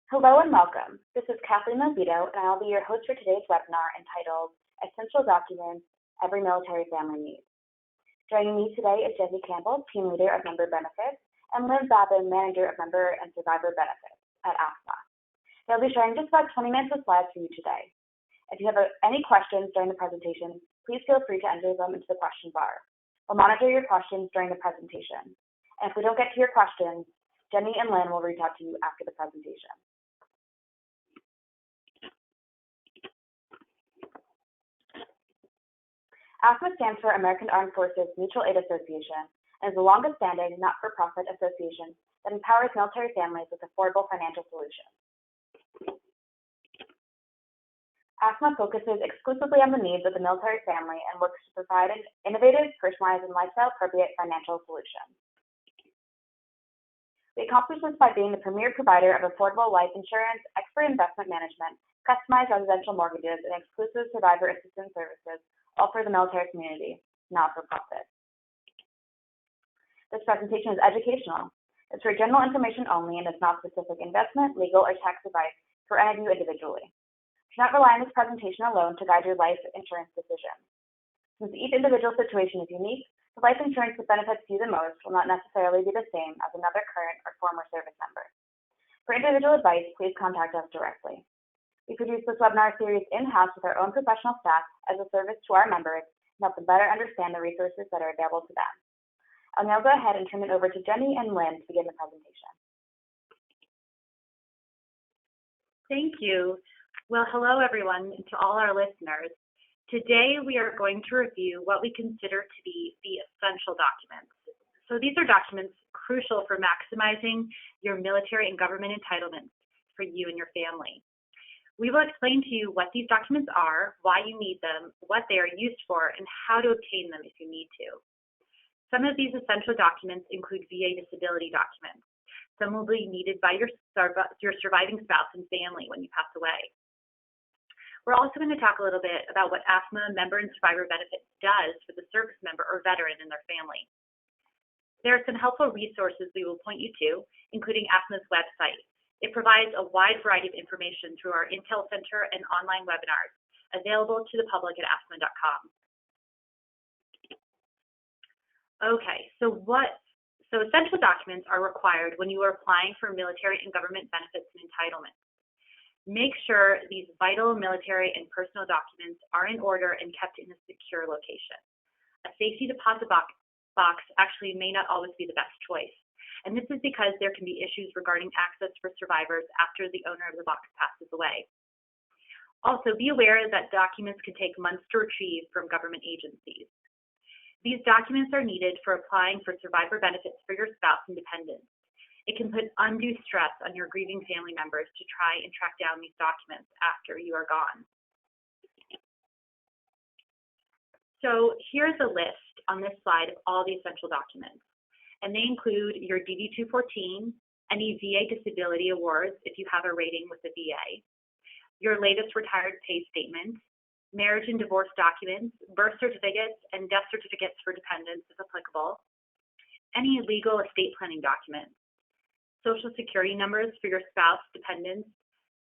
Hello and welcome. This is Kathleen Lozito, and I'll be your host for today's webinar entitled Essential Documents Every Military Family Needs. Joining me today is Jenny Campbell, Team Leader of Member Benefits, and Lyne Babin, Manager of Member and Survivor Benefits at AAFMAA. They'll be sharing just about 20 minutes of slides for you today. If you have any questions during the presentation, please feel free to enter them into the question bar. We'll monitor your questions during the presentation. And if we don't get to your questions, Jenny and Lyne will reach out to you after the presentation. AAFMAA stands for American Armed Forces Mutual Aid Association and is the longest-standing not-for-profit association that empowers military families with affordable financial solutions. AAFMAA focuses exclusively on the needs of the military family and works to provide an innovative, personalized, and lifestyle-appropriate financial solutions. We accomplish this by being the premier provider of affordable life insurance, expert investment management, customized residential mortgages, and exclusive survivor assistance services, all for the military community, not for profit. This presentation is educational. It's for general information only and is not specific investment, legal, or tax advice for any of you individually. Do not rely on this presentation alone to guide your life insurance decisions. Since each individual situation is unique, the life insurance that benefits you the most will not necessarily be the same as another current or former service member. For individual advice, please contact us directly. We produce this webinar series in-house with our own professional staff as a service to our members and help them better understand the resources that are available to them. I'll now go ahead and turn it over to Jenny and Lyne to begin the presentation. Thank you. Well, hello everyone, and to all our listeners. Today we are going to review what we consider to be the essential documents. So these are documents crucial for maximizing your military and government entitlements for you and your family. We will explain to you what these documents are, why you need them, what they are used for, and how to obtain them if you need to. Some of these essential documents include VA disability documents. Some will be needed by your surviving spouse and family when you pass away. We're also going to talk a little bit about what AAFMAA Member and Survivor Benefits does for the service member or veteran and their family. There are some helpful resources we will point you to, including AAFMAA's website. It provides a wide variety of information through our Intel Center and online webinars, available to the public at AAFMAA.com. Okay, so essential documents are required when you are applying for military and government benefits and entitlements. Make sure these vital military and personal documents are in order and kept in a secure location. A safety deposit box actually may not always be the best choice. And this is because there can be issues regarding access for survivors after the owner of the box passes away. Also, be aware that documents can take months to retrieve from government agencies. These documents are needed for applying for survivor benefits for your spouse and dependents. It can put undue stress on your grieving family members to try and track down these documents after you are gone. So here's a list on this slide of all the essential documents. And they include your DD-214, any VA disability awards if you have a rating with the VA, your latest retired pay statement, marriage and divorce documents, birth certificates, and death certificates for dependents if applicable, any legal estate planning documents, social security numbers for your spouse dependents,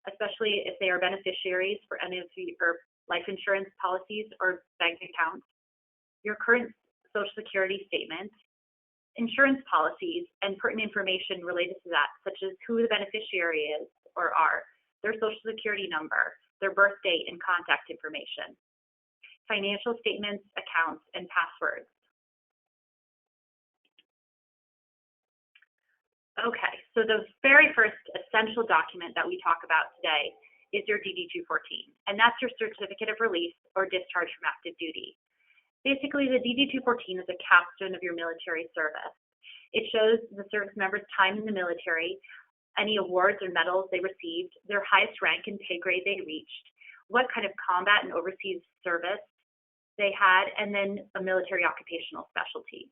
especially if they are beneficiaries for any of your life insurance policies or bank accounts, your current social security statement, insurance policies, and pertinent information related to that, such as who the beneficiary is or are, their social security number, their birth date, and contact information, financial statements, accounts, and passwords. Okay, so the very first essential document that we talk about today is your DD-214, and that's your certificate of release or discharge from active duty. Basically, the DD-214 is a capstone of your military service. It shows the service member's time in the military, any awards or medals they received, their highest rank and pay grade they reached, what kind of combat and overseas service they had, and then a military occupational specialty.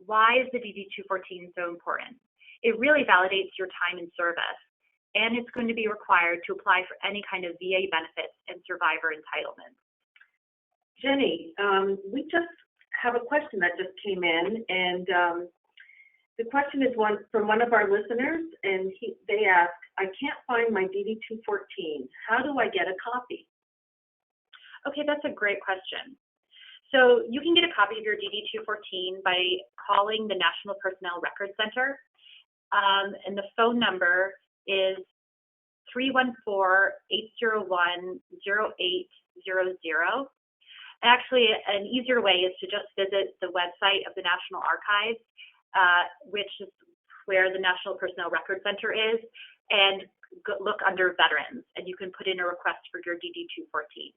Why is the DD-214 so important? It really validates your time in service, and it's going to be required to apply for any kind of VA benefits and survivor entitlements. Jenny, we just have a question that just came in, and The question is from one of our listeners, and they ask, I can't find my DD-214. How do I get a copy? Okay, that's a great question. So you can get a copy of your DD-214 by calling the National Personnel Records Center, and the phone number is 314-801-0800. Actually, an easier way is to just visit the website of the National Archives, which is where the National Personnel Records Center is, and look under Veterans, and you can put in a request for your DD-214.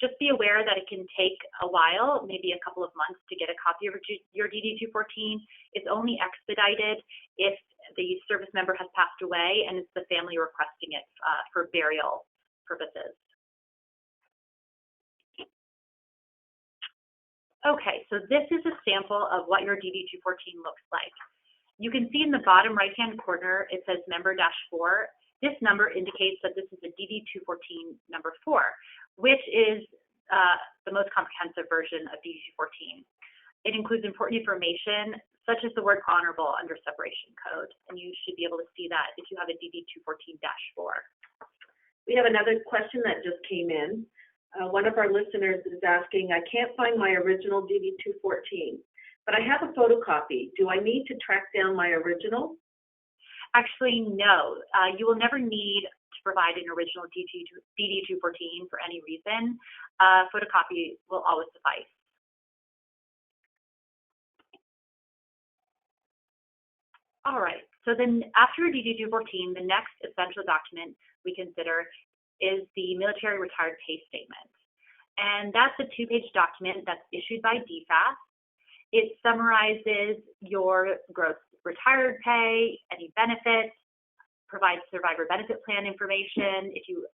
Just be aware that it can take a while, maybe a couple of months, to get a copy of your DD-214. It's only expedited if the service member has passed away and it's the family requesting it for burial purposes. Okay, so this is a sample of what your DD-214 looks like. You can see in the bottom right-hand corner, it says member-4. This number indicates that this is a DD-214 number 4, which is the most comprehensive version of DD-214. It includes important information, such as the word honorable under separation code, and you should be able to see that if you have a DD-214-4. We have another question that just came in. One of our listeners is asking, I can't find my original DD-214, but I have a photocopy. Do I need to track down my original? Actually, no. You will never need to provide an original DD-214 for any reason. Photocopy will always suffice. All right, so then after DD-214, the next essential document we consider is the military retired pay statement. And that's a 2-page document that's issued by DFAS. It summarizes your gross retired pay, any benefits, provides survivor benefit plan information if you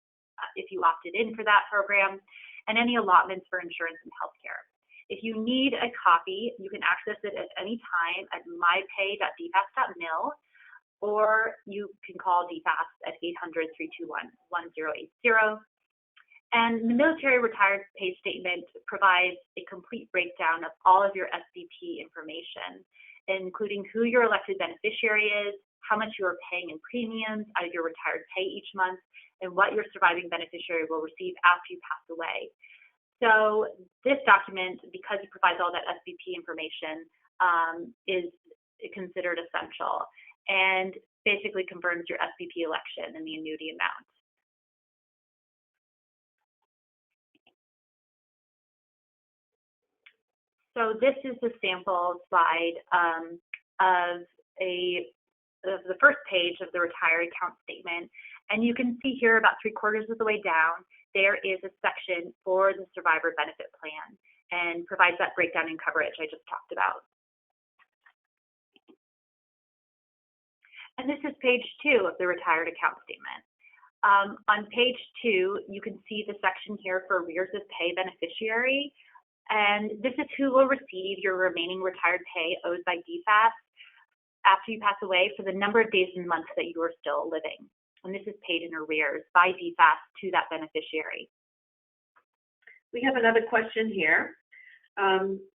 opted in for that program, and any allotments for insurance and healthcare. If you need a copy, you can access it at any time at mypay.dfas.mil, or you can call DFAS at 800-321-1080. And the military retired pay statement provides a complete breakdown of all of your SBP information, including who your elected beneficiary is, how much you are paying in premiums out of your retired pay each month, and what your surviving beneficiary will receive after you pass away. So this document, because it provides all that SBP information, is considered essential and basically confirms your SBP election and the annuity amount. So this is the sample slide of the first page of the retired account statement. And you can see here about 3/4 of the way down, there is a section for the survivor benefit plan and provides that breakdown in coverage I just talked about. And this is page 2 of the retired account statement. On page 2, you can see the section here for arrears of pay beneficiary. And this is who will receive your remaining retired pay owed by DFAS after you pass away for the number of days and months that you are still living. And this is paid in arrears by DFAS to that beneficiary. We have another question here.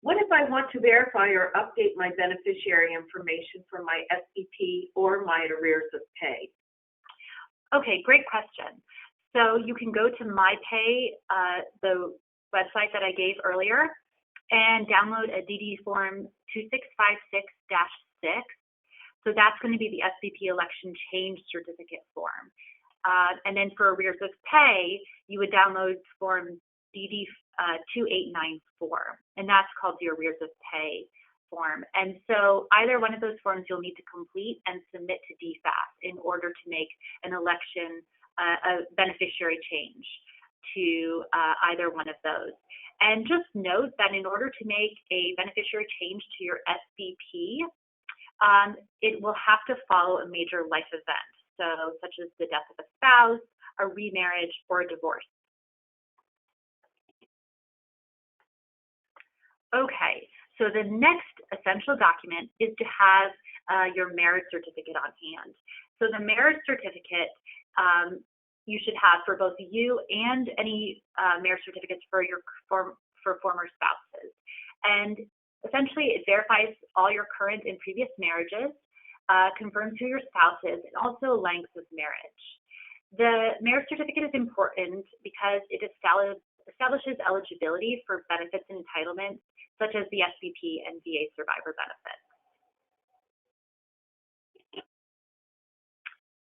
What if I want to verify or update my beneficiary information for my SBP or my arrears of pay? Okay, great question. So you can go to MyPay, the website that I gave earlier, and download a DD form 2656-6. So that's going to be the SBP election change certificate form. And then for arrears of pay, you would download form DD 2894, and that's called the arrears of pay form. And so either one of those forms you'll need to complete and submit to DFAS in order to make an election, a beneficiary change to either one of those. And just note that in order to make a beneficiary change to your SBP, it will have to follow a major life event, so such as the death of a spouse, a remarriage, or a divorce. Okay, so the next essential document is to have your marriage certificate on hand. So the marriage certificate you should have for both you and any marriage certificates for former spouses. And essentially, it verifies all your current and previous marriages, confirms who your spouse is, and also length of marriage. The marriage certificate is important because it establishes eligibility for benefits and entitlements such as the SBP and VA survivor benefits.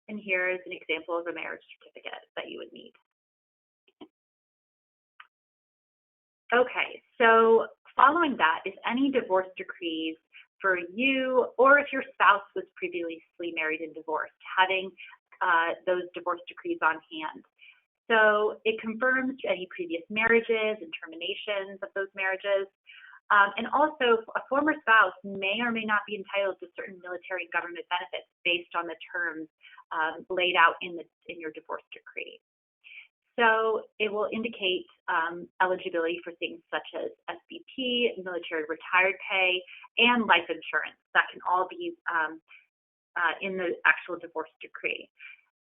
And here's an example of a marriage certificate that you would need. Okay, so following that is any divorce decrees for you, or if your spouse was previously married and divorced, having those divorce decrees on hand. So it confirms any previous marriages and terminations of those marriages. And also, a former spouse may or may not be entitled to certain military and government benefits based on the terms laid out in your divorce decree. So it will indicate eligibility for things such as SBP, military retired pay, and life insurance. That can all be in the actual divorce decree.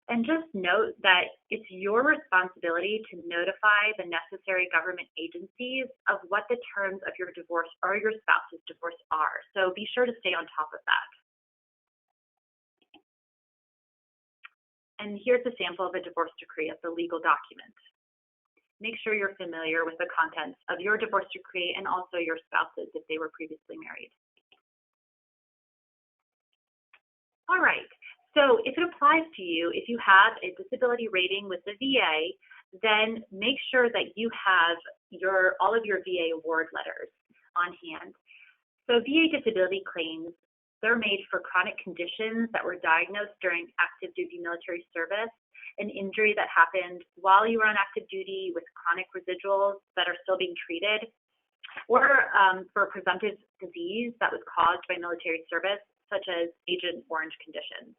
And just note that it's your responsibility to notify the necessary government agencies of what the terms of your divorce or your spouse's divorce are. So be sure to stay on top of that. And here's a sample of a divorce decree of the legal document. Make sure you're familiar with the contents of your divorce decree and also your spouse's if they were previously married. All right. So if it applies to you, if you have a disability rating with the VA, then make sure that you have all of your VA award letters on hand. So VA disability claims, they're made for chronic conditions that were diagnosed during active duty military service, an injury that happened while you were on active duty with chronic residuals that are still being treated, or for a presumptive disease that was caused by military service, such as Agent Orange conditions.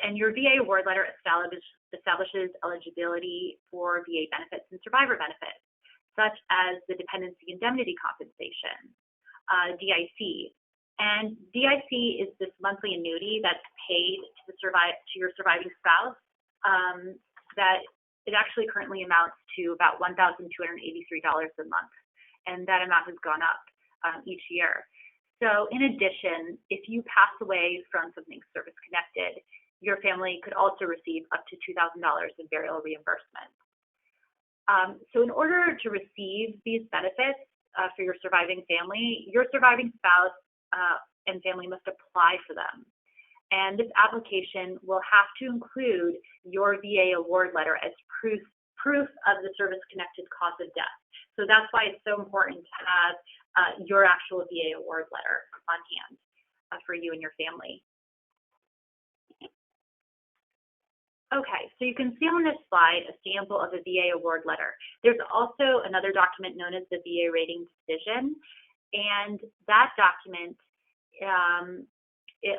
And your VA award letter establishes eligibility for VA benefits and survivor benefits, such as the dependency indemnity compensation, DIC. And DIC is this monthly annuity that's paid to your surviving spouse that it actually currently amounts to about $1,283 a month. And that amount has gone up each year. So in addition, if you pass away from something service-connected, your family could also receive up to $2,000 in burial reimbursement. So in order to receive these benefits for your surviving family, your surviving spouse and family must apply for them. And this application will have to include your VA award letter as proof of the service-connected cause of death. So that's why it's so important to have your actual VA award letter on hand for you and your family. Okay, so you can see on this slide a sample of a VA award letter. There's also another document known as the VA rating decision, and that document,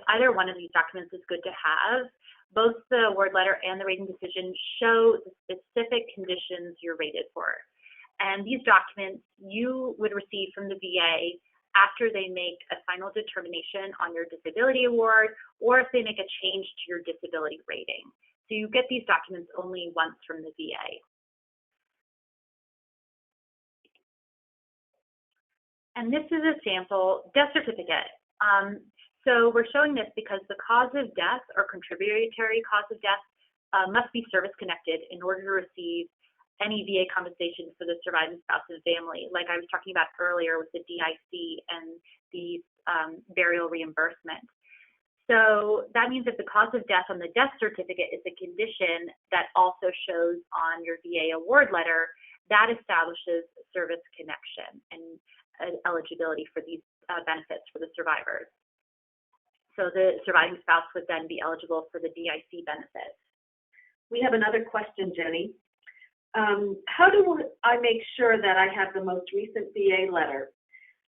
either one of these documents is good to have. Both the award letter and the rating decision show the specific conditions you're rated for. And these documents you would receive from the VA after they make a final determination on your disability award, or if they make a change to your disability rating. So you get these documents only once from the VA. And this is a sample death certificate. So we're showing this because the cause of death or contributory cause of death must be service-connected in order to receive any VA compensation for the surviving spouse and family, like I was talking about earlier with the DIC and the burial reimbursement. So that means that the cause of death on the death certificate is a condition that also shows on your VA award letter that establishes service connection and eligibility for these benefits for the survivors. So the surviving spouse would then be eligible for the DIC benefits. We have another question, Jenny. How do I make sure that I have the most recent VA letter?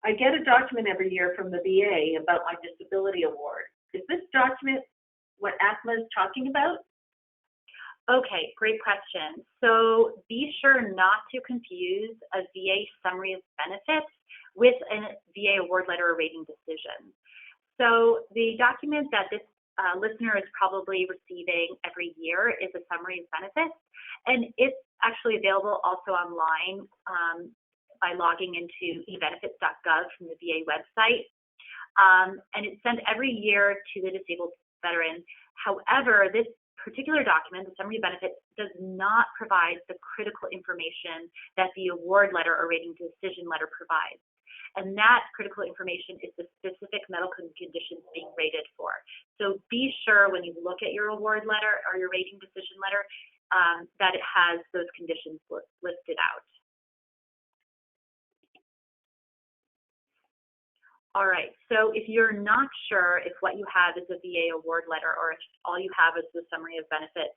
I get a document every year from the VA about my disability award. Is this document what AAFMAA is talking about? Okay, great question. So be sure not to confuse a VA summary of benefits with a VA award letter or rating decision. So the document that this listener is probably receiving every year is a summary of benefits, and it's actually available also online by logging into ebenefits.gov from the VA website. and it's sent every year to the disabled veteran. However, this particular document, the summary of benefits, does not provide the critical information that the award letter or rating decision letter provides. And that critical information is the specific medical conditions being rated for. So be sure when you look at your award letter or your rating decision letter that it has those conditions listed out. All right, so if you're not sure if what you have is a VA award letter or if all you have is the summary of benefits,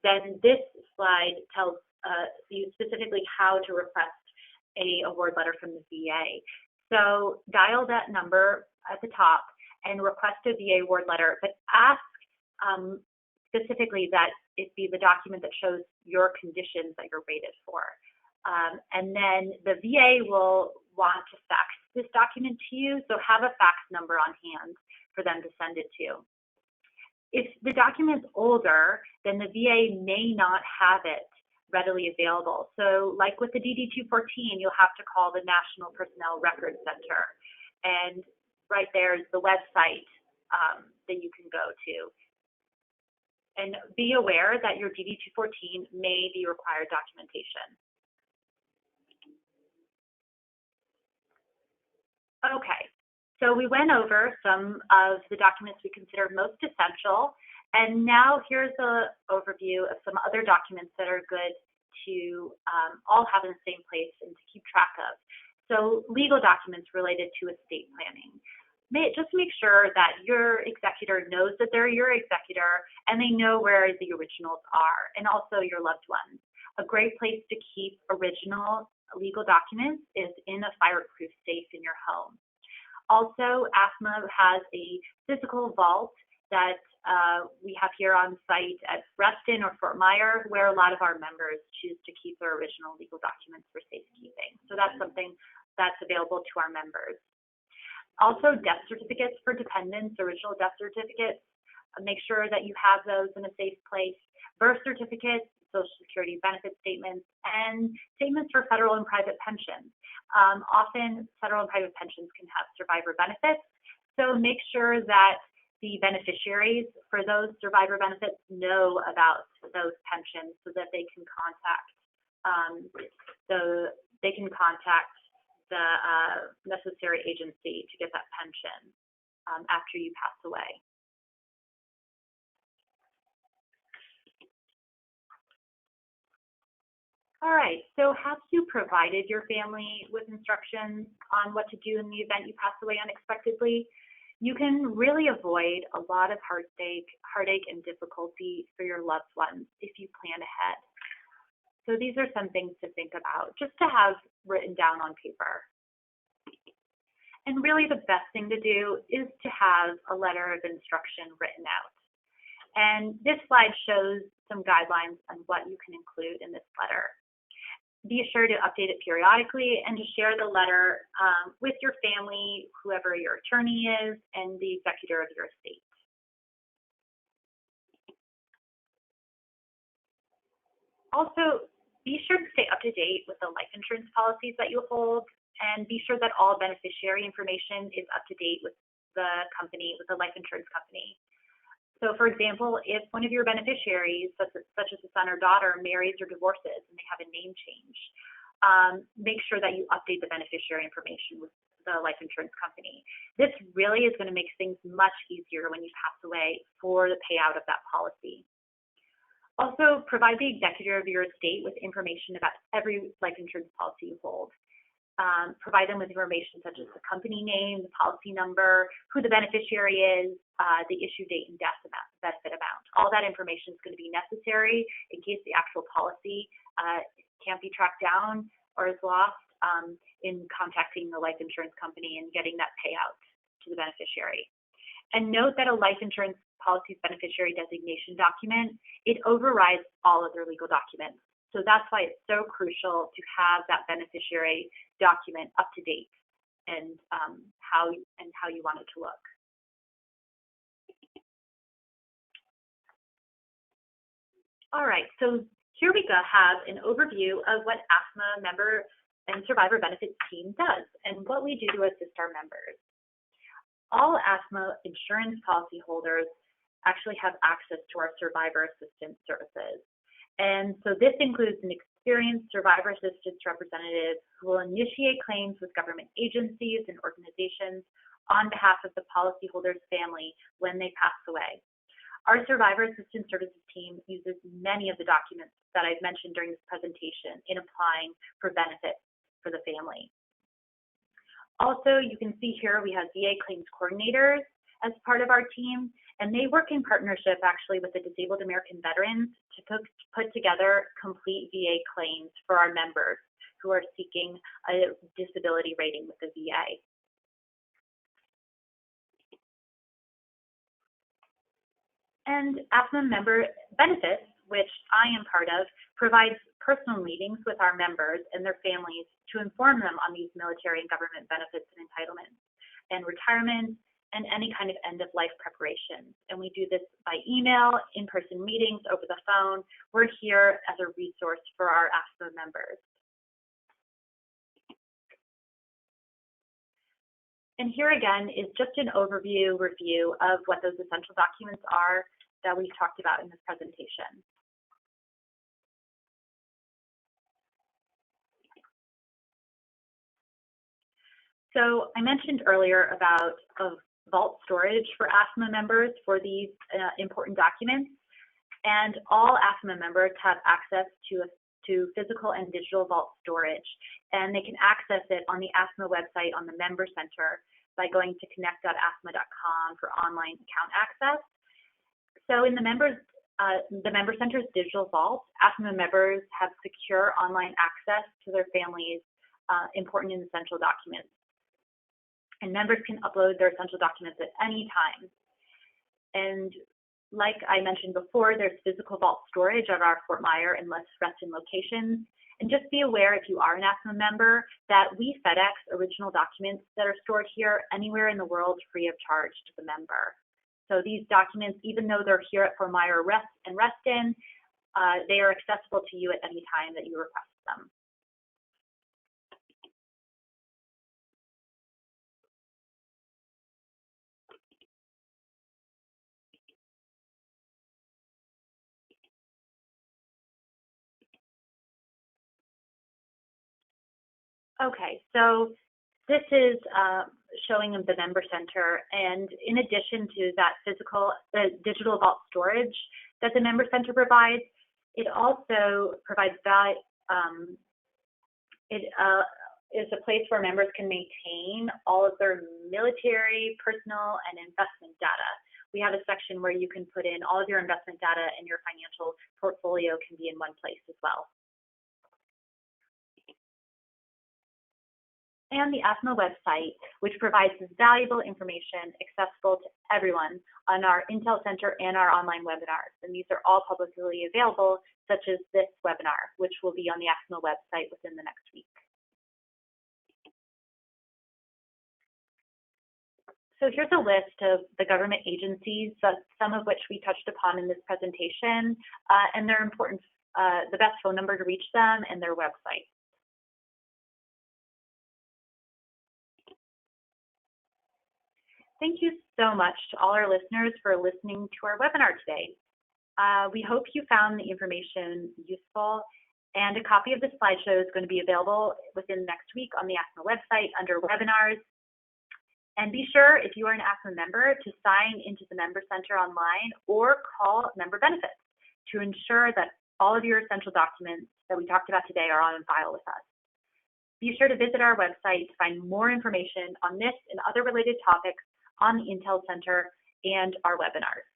then this slide tells you specifically how to request a award letter from the VA. So dial that number at the top and request a VA award letter, but ask specifically that it be the document that shows your conditions that you're rated for. And then the VA will want to fax this document to you, so have a fax number on hand for them to send it to. If the document's older, then the VA may not have it readily available. So like with the DD-214, you'll have to call the National Personnel Records Center. And right there is the website that you can go to. And be aware that your DD-214 may be required documentation. Okay, so we went over some of the documents we consider most essential, and now here's an overview of some other documents that are good to all have in the same place and to keep track of. So legal documents related to estate planning. Just make sure that your executor knows that they're your executor and they know where the originals are, and also your loved ones. A great place to keep original legal documents is in a fireproof safe in your home. Also, AAFMAA has a physical vault that we have here on site at Reston or Fort Myer, where a lot of our members choose to keep their original legal documents for safekeeping. So that's something that's available to our members. Also, death certificates for dependents, original death certificates, make sure that you have those in a safe place. Birth certificates, Social Security benefit statements, and statements for federal and private pensions. Often, federal and private pensions can have survivor benefits, so make sure that the beneficiaries for those survivor benefits know about those pensions so that they can contact the necessary agency to get that pension after you pass away. All right, so have you provided your family with instructions on what to do in the event you pass away unexpectedly? You can really avoid a lot of heartache and difficulty for your loved ones if you plan ahead. So these are some things to think about, just to have written down on paper. And really the best thing to do is to have a letter of instruction written out. And this slide shows some guidelines on what you can include in this letter. Be sure to update it periodically and to share the letter with your family, whoever your attorney is, and the executor of your estate. Also, be sure to stay up to date with the life insurance policies that you hold, and be sure that all beneficiary information is up to date with the company, with the life insurance company. So for example, if one of your beneficiaries, such as a son or daughter, marries or divorces and they have a name change, make sure that you update the beneficiary information with the life insurance company. This really is going to make things much easier when you pass away for the payout of that policy. Also, provide the executor of your estate with information about every life insurance policy you hold. Provide them with information such as the company name, the policy number, who the beneficiary is, the issue date and death amount, benefit amount. All that information is going to be necessary in case the actual policy can't be tracked down or is lost in contacting the life insurance company and getting that payout to the beneficiary. And note that a life insurance policy's beneficiary designation document, it overrides all other legal documents. So that's why it's so crucial to have that beneficiary document up to date and how you want it to look. All right, so here we go, have an overview of what AAFMAA member and survivor benefits team does and what we do to assist our members. all AAFMAA insurance policyholders actually have access to our survivor assistance services. And so this includes an experienced survivor assistance representative who will initiate claims with government agencies and organizations on behalf of the policyholder's family when they pass away. Our survivor assistance services team uses many of the documents that I've mentioned during this presentation in applying for benefits for the family. Also, you can see here we have VA claims coordinators as part of our team, and they work in partnership actually with the disabled American veterans to put together complete VA claims for our members who are seeking a disability rating with the VA. And AAFMAA member benefits, which I am part of, provides personal meetings with our members and their families to inform them on these military and government benefits and entitlements and retirement and any kind of end-of-life preparation. And we do this by email, in-person meetings, over the phone. We're here as a resource for our AAFMAA members. And here again is just an overview review of what those essential documents are that we've talked about in this presentation. So I mentioned earlier about vault storage for AAFMAA members for these important documents, and all AAFMAA members have access to physical and digital vault storage, and they can access it on the AAFMAA website on the Member Center by going to connect.aafmaa.com for online account access. So in the Member Center's digital vault, AAFMAA members have secure online access to their families' important and essential documents. And members can upload their essential documents at any time. And like I mentioned before, there's physical vault storage at our Fort Myer and Reston locations. And just be aware, if you are an AAFMAA member, that we FedEx original documents that are stored here anywhere in the world free of charge to the member. So these documents, even though they're here at Fort Myer and Reston, they are accessible to you at any time that you request them. Okay, so this is showing the Member Center, and in addition to that digital vault storage that the Member Center provides, it also provides is a place where members can maintain all of their military, personal, and investment data. We have a section where you can put in all of your investment data, and your financial portfolio can be in one place as well. And the AAFMAA website, which provides this valuable information accessible to everyone on our Intel Center and our online webinars. And these are all publicly available, such as this webinar, which will be on the AAFMAA website within the next week. So here's a list of the government agencies, some of which we touched upon in this presentation, and their important, the best phone number to reach them, and their website. Thank you so much to all our listeners for listening to our webinar today. We hope you found the information useful, and a copy of the slideshow is going to be available within next week on the AAFMAA website under webinars. And be sure, if you are an AAFMAA member, to sign into the Member Center online or call Member Benefits to ensure that all of your essential documents that we talked about today are on file with us. Be sure to visit our website to find more information on this and other related topics on the Intel Center and our webinars.